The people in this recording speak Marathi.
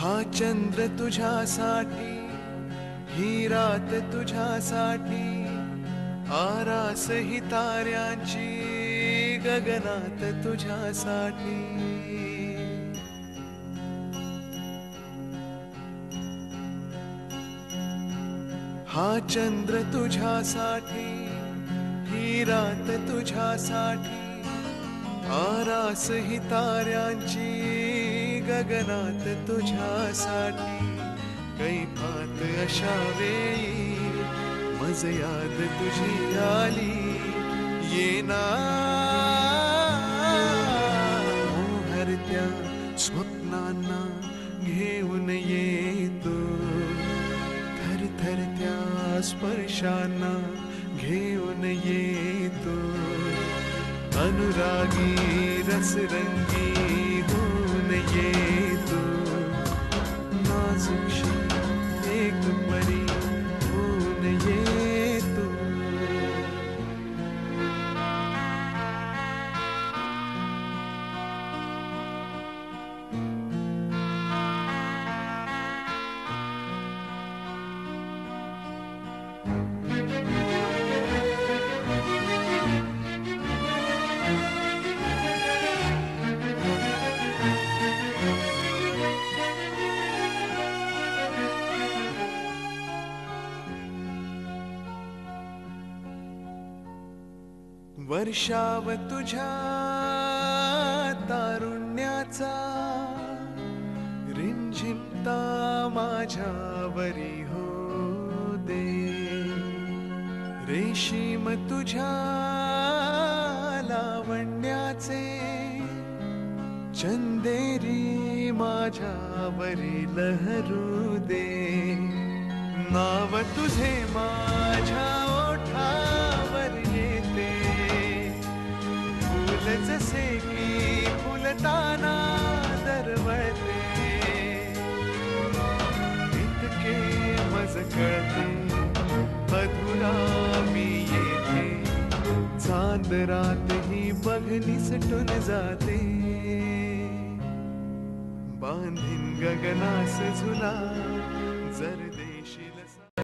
हा चंद्र तुझ्यासाठी, ही रात तुझ्यासाठी, आरास ही ताऱ्यांची गगनात तुझ्यासाठी. हा चंद्र तुझ्यासाठी, ही रात तुझ्यासाठी, आरास ही ताऱ्यांची गगनात तुझ्यासाठी. कैफात अशा वेळी मज याद तुझी आली, येना मोहरत्या स्वप्नांना घेऊन येतो, थरथरत्या स्पर्शांना घेऊन येतो. अनुरागी रसरंगी होऊन येतो, नाजुकशी एक परी होऊन येतो. वर्षाव तुझ्या तारुण्याचा, रिमझिमता माझ्यावरी हो दे. रेशीम तुझ्या लावण्याचे, चंदेरी माझ्यावरी लहरू दे. नाव तुझे माझ्या ओठावर येते, फुल जसे की फुलताना दरवळते. इतके मज कळते अधुरा मी येथे, चांद रात ही बघ निसटून जाते. बांधीन गगनास झुला जर